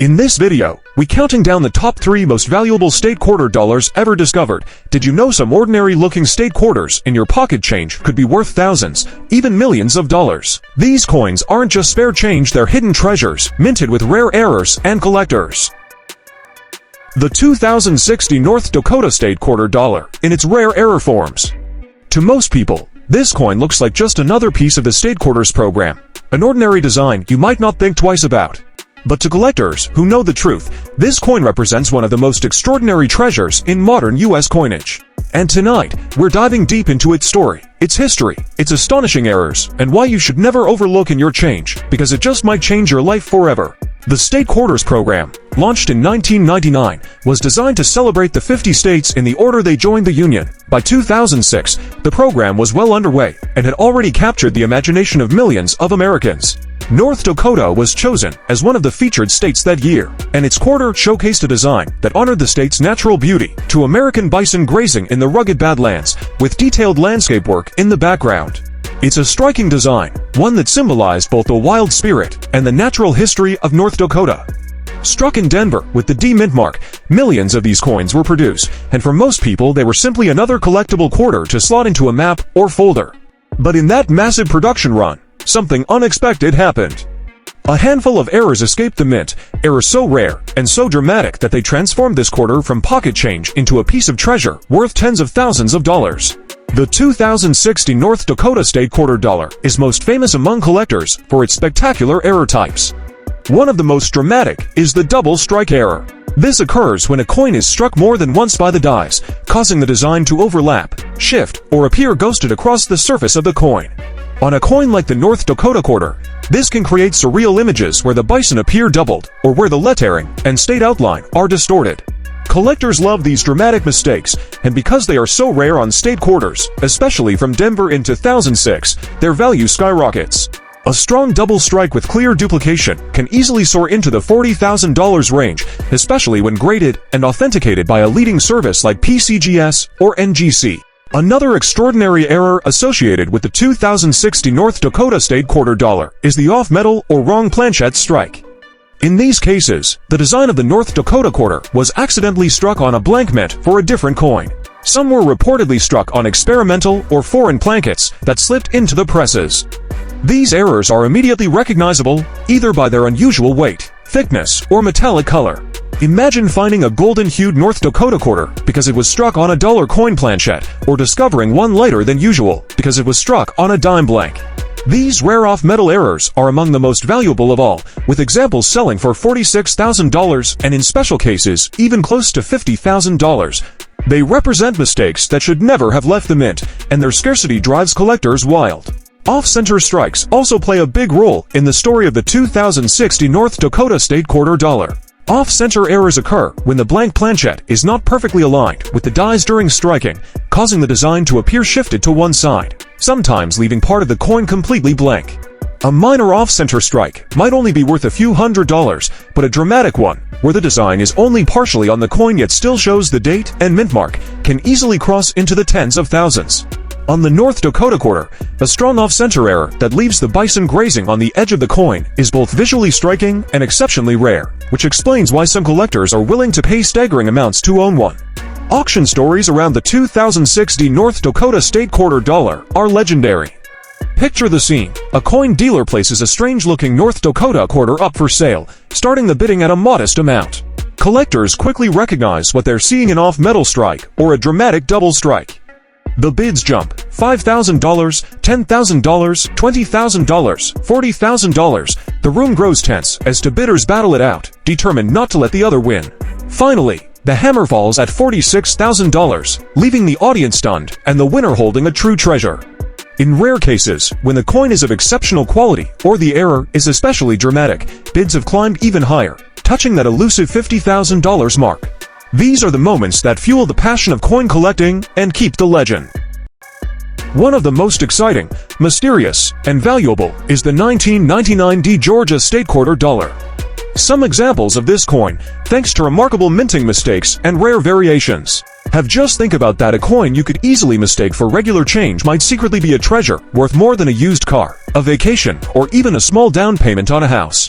In this video, we counting down the top 3 most valuable state quarter dollars ever discovered. Did you know some ordinary looking state quarters in your pocket change could be worth thousands, even millions of dollars? These coins aren't just spare change, they're hidden treasures, minted with rare errors and collectors. The 2060 North Dakota state quarter dollar, in its rare error forms. To most people, this coin looks like just another piece of the state quarters program, an ordinary design you might not think twice about. But to collectors who know the truth, this coin represents one of the most extraordinary treasures in modern US coinage. And tonight, we're diving deep into its story, its history, its astonishing errors, and why you should never overlook in your change, because it just might change your life forever. The State Quarters program, launched in 1999, was designed to celebrate the 50 states in the order they joined the Union. By 2006, the program was well underway and had already captured the imagination of millions of Americans. North Dakota was chosen as one of the featured states that year, and its quarter showcased a design that honored the state's natural beauty to American bison grazing in the rugged Badlands, with detailed landscape work in the background. It's a striking design, one that symbolized both the wild spirit and the natural history of North Dakota. Struck in Denver with the D mint mark, millions of these coins were produced, and for most people they were simply another collectible quarter to slot into a map or folder. But in that massive production run, something unexpected happened. A handful of errors escaped the mint, errors so rare and so dramatic that they transformed this quarter from pocket change into a piece of treasure worth tens of thousands of dollars. The 2060 North Dakota state quarter dollar is most famous among collectors for its spectacular error types. One of the most dramatic is the double strike error. This occurs when a coin is struck more than once by the dies, causing the design to overlap, shift, or appear ghosted across the surface of the coin. On a coin like the North Dakota quarter, this can create surreal images where the bison appear doubled, or where the lettering and state outline are distorted. Collectors love these dramatic mistakes, and because they are so rare on state quarters, especially from Denver in 2006, their value skyrockets. A strong double strike with clear duplication can easily soar into the $40,000 range, especially when graded and authenticated by a leading service like PCGS or NGC. Another extraordinary error associated with the 2060 North Dakota state quarter dollar is the off-metal or wrong planchette strike. In these cases, the design of the North Dakota quarter was accidentally struck on a blank mint for a different coin. Some were reportedly struck on experimental or foreign plankets that slipped into the presses. These errors are immediately recognizable, either by their unusual weight, thickness, or metallic color. Imagine finding a golden-hued North Dakota quarter because it was struck on a dollar coin planchette, or discovering one lighter than usual because it was struck on a dime blank. These rare off-metal errors are among the most valuable of all, with examples selling for $46,000 and in special cases, even close to $50,000. They represent mistakes that should never have left the mint, and their scarcity drives collectors wild. Off-center strikes also play a big role in the story of the 2060 North Dakota state quarter dollar. Off-center errors occur when the blank planchette is not perfectly aligned with the dies during striking, causing the design to appear shifted to one side, sometimes leaving part of the coin completely blank. A minor off-center strike might only be worth a few $100s, but a dramatic one, where the design is only partially on the coin yet still shows the date and mint mark, can easily cross into the tens of thousands. On the North Dakota quarter, a strong off-center error that leaves the bison grazing on the edge of the coin is both visually striking and exceptionally rare, which explains why some collectors are willing to pay staggering amounts to own one. Auction stories around the 2060 North Dakota state quarter dollar are legendary. Picture the scene. A coin dealer places a strange-looking North Dakota quarter up for sale, starting the bidding at a modest amount. Collectors quickly recognize what they're seeing: an off-metal strike or a dramatic double strike. The bids jump: $5,000, $10,000, $20,000, $40,000. The room grows tense as two bidders battle it out, determined not to let the other win. Finally, the hammer falls at $46,000, leaving the audience stunned and the winner holding a true treasure. In rare cases, when the coin is of exceptional quality or the error is especially dramatic, bids have climbed even higher, touching that elusive $50,000 mark. These are the moments that fuel the passion of coin collecting and keep the legend. One of the most exciting, mysterious, and valuable is the 1999 Georgia state quarter dollar. Some examples of this coin, thanks to remarkable minting mistakes and rare variations. Just think about that: a coin you could easily mistake for regular change might secretly be a treasure worth more than a used car, a vacation, or even a small down payment on a house.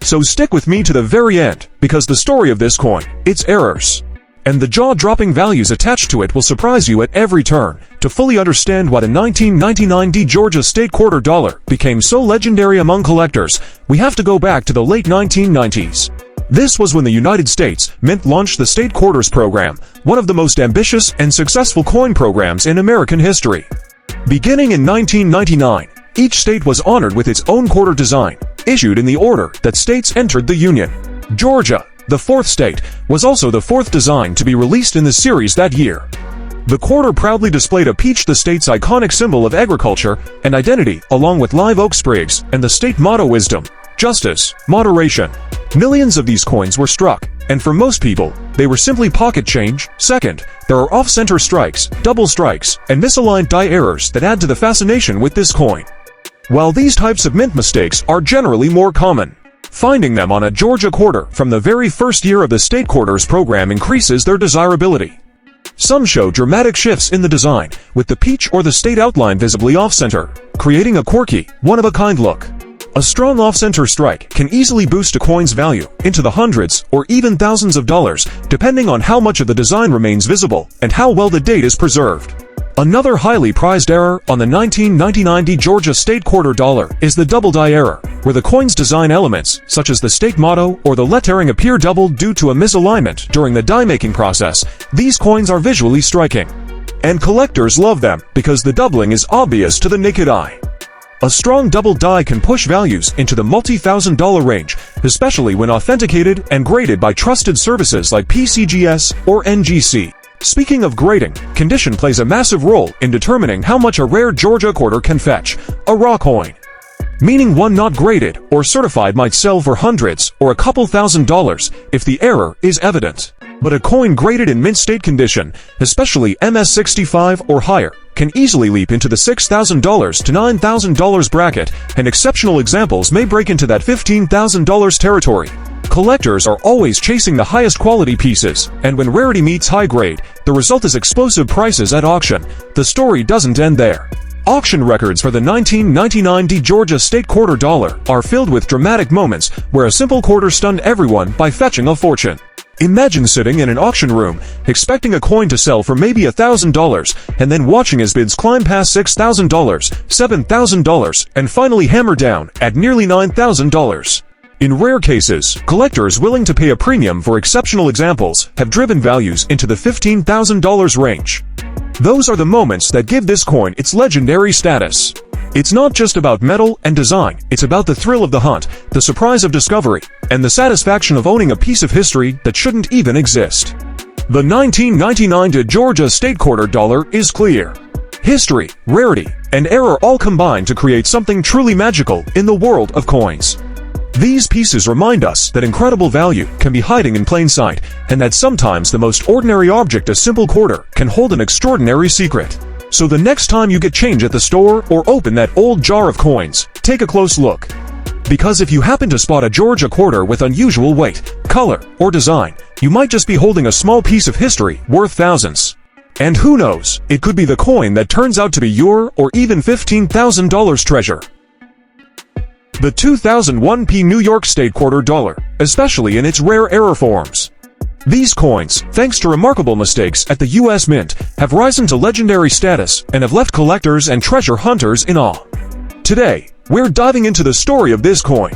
So stick with me to the very end, because the story of this coin, its errors, and the jaw-dropping values attached to it will surprise you at every turn. To fully understand why the 1999 Georgia state quarter dollar became so legendary among collectors, we have to go back to the late 1990s. This was when the United States Mint launched the State Quarters program, one of the most ambitious and successful coin programs in American history. Beginning in 1999, each state was honored with its own quarter design, issued in the order that states entered the Union. Georgia, the fourth state, was also the fourth design to be released in the series that year. The quarter proudly displayed a peach, the state's iconic symbol of agriculture and identity, along with live oak sprigs and the state motto wisdom, justice, moderation. Millions of these coins were struck, and for most people, they were simply pocket change. Second, there are off-center strikes, double strikes, and misaligned die errors that add to the fascination with this coin. While these types of mint mistakes are generally more common, finding them on a Georgia quarter from the very first year of the State Quarters program increases their desirability. Some show dramatic shifts in the design, with the peach or the state outline visibly off-center, creating a quirky, one-of-a-kind look. A strong off-center strike can easily boost a coin's value into the hundreds or even thousands of dollars, depending on how much of the design remains visible and how well the date is preserved. Another highly prized error on the 1999 Georgia state quarter dollar is the double die error, where the coin's design elements, such as the state motto or the lettering, appear doubled due to a misalignment during the die-making process. These coins are visually striking, and collectors love them because the doubling is obvious to the naked eye. A strong double die can push values into the multi-thousand-dollar range, especially when authenticated and graded by trusted services like PCGS or NGC. Speaking of grading, condition plays a massive role in determining how much a rare Georgia quarter can fetch. A raw coin, meaning one not graded or certified, might sell for hundreds or a couple $1,000s if the error is evident. But a coin graded in mint state condition, especially MS65 or higher, can easily leap into the $6,000 to $9,000 bracket, and exceptional examples may break into that $15,000 territory. Collectors are always chasing the highest quality pieces, and when rarity meets high grade, the result is explosive prices at auction. The story doesn't end there. Auction records for the 1999 Georgia state quarter dollar are filled with dramatic moments where a simple quarter stunned everyone by fetching a fortune. Imagine sitting in an auction room, expecting a coin to sell for maybe $1,000, and then watching as bids climb past $6,000, $7,000, and finally hammer down at nearly $9,000. In rare cases, collectors willing to pay a premium for exceptional examples have driven values into the $15,000 range. Those are the moments that give this coin its legendary status. It's not just about metal and design, it's about the thrill of the hunt, the surprise of discovery, and the satisfaction of owning a piece of history that shouldn't even exist. The 1999 Georgia state quarter dollar is clear. History, rarity, and error all combine to create something truly magical in the world of coins. These pieces remind us that incredible value can be hiding in plain sight, and that sometimes the most ordinary object, a simple quarter, can hold an extraordinary secret. So the next time you get change at the store or open that old jar of coins, take a close look. Because if you happen to spot a Georgia quarter with unusual weight, color, or design, you might just be holding a small piece of history worth thousands. And who knows, it could be the coin that turns out to be your or even $15,000 treasure. The 2001 New York state quarter dollar, especially in its rare error forms. These coins, thanks to remarkable mistakes at the U.S. Mint, have risen to legendary status and have left collectors and treasure hunters in awe. Today, we're diving into the story of this coin,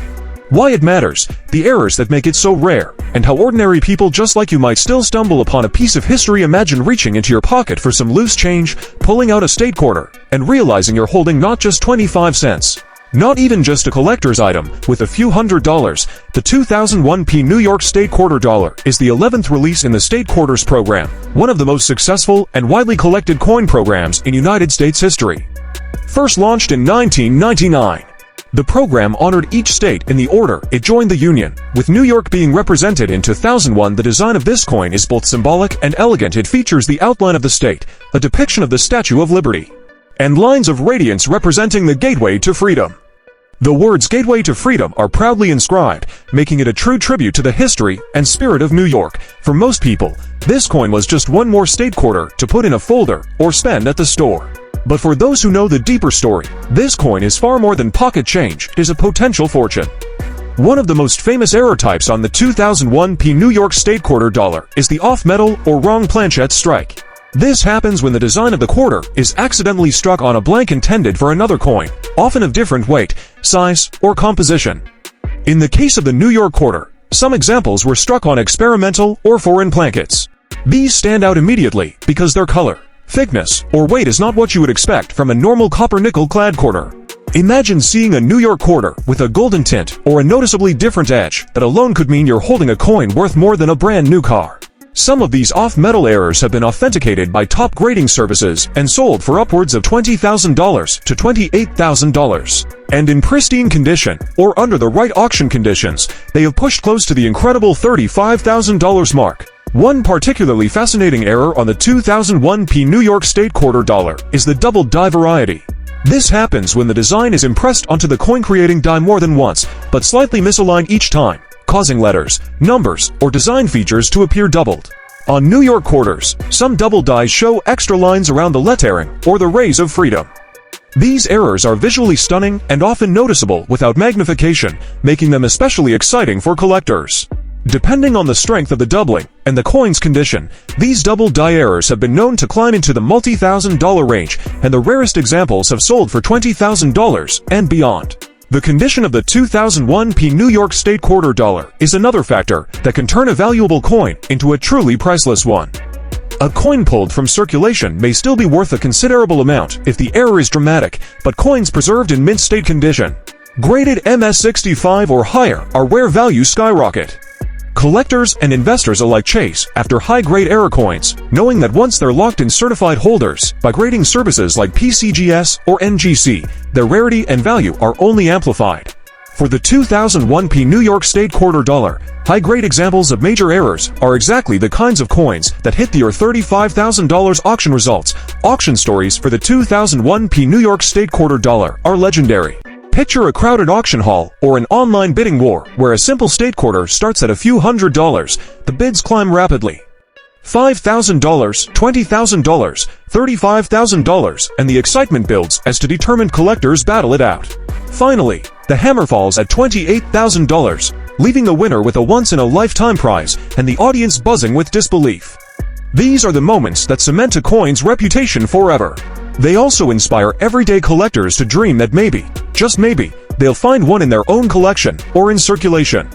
why it matters, the errors that make it so rare, and how ordinary people just like you might still stumble upon a piece of history. Imagine reaching into your pocket for some loose change, pulling out a state quarter, and realizing you're holding not just 25 cents. Not even just a collector's item, with a few $100s. The 2001 New York state quarter dollar is the 11th release in the State Quarters program, one of the most successful and widely collected coin programs in United States history. First launched in 1999, the program honored each state in the order it joined the Union, with New York being represented in 2001. The design of this coin is both symbolic and elegant. It features the outline of the state, a depiction of the Statue of Liberty, and lines of radiance representing the gateway to freedom. The words "Gateway to Freedom" are proudly inscribed, making it a true tribute to the history and spirit of New York. For most people, this coin was just one more state quarter to put in a folder or spend at the store. But for those who know the deeper story, this coin is far more than pocket change. It is a potential fortune. One of the most famous error types on the 2001 New York State quarter dollar is the off-metal or wrong planchette strike. This happens when the design of the quarter is accidentally struck on a blank intended for another coin, often of different weight, size, or composition. In the case of the New York quarter, some examples were struck on experimental or foreign plankets. These stand out immediately because their color, thickness, or weight is not what you would expect from a normal copper-nickel clad quarter. Imagine seeing a New York quarter with a golden tint or a noticeably different edge that alone could mean you're holding a coin worth more than a brand new car. Some of these off-metal errors have been authenticated by top grading services and sold for upwards of $20,000 to $28,000. And in pristine condition, or under the right auction conditions, they have pushed close to the incredible $35,000 mark. One particularly fascinating error on the 2001 New York State quarter dollar is the double die variety. This happens when the design is impressed onto the coin, creating die more than once, but slightly misaligned each time, causing letters, numbers, or design features to appear doubled. On New York quarters, some double dies show extra lines around the lettering or the rays of freedom. These errors are visually stunning and often noticeable without magnification, making them especially exciting for collectors. Depending on the strength of the doubling and the coin's condition, these double die errors have been known to climb into the multi-thousand-dollar range, and the rarest examples have sold for $20,000 and beyond. The condition of the 2001 New York State quarter dollar is another factor that can turn a valuable coin into a truly priceless one. A coin pulled from circulation may still be worth a considerable amount if the error is dramatic, but coins preserved in mint state condition, graded MS65 or higher, are where values skyrocket. Collectors and investors alike chase after high-grade error coins, knowing that once they're locked in certified holders by grading services like PCGS or NGC, their rarity and value are only amplified. For the 2001 New York State quarter dollar, high-grade examples of major errors are exactly the kinds of coins that hit the $35,000 auction results. Auction stories for the 2001 New York State quarter dollar are legendary. Picture a crowded auction hall or an online bidding war where a simple state quarter starts at a few $100s. The bids climb rapidly. $5,000, $20,000, $35,000, and the excitement builds as determined collectors battle it out. Finally, the hammer falls at $28,000, leaving the winner with a once-in-a-lifetime prize and the audience buzzing with disbelief. These are the moments that cement a coin's reputation forever. They also inspire everyday collectors to dream that maybe, just maybe, they'll find one in their own collection or in circulation.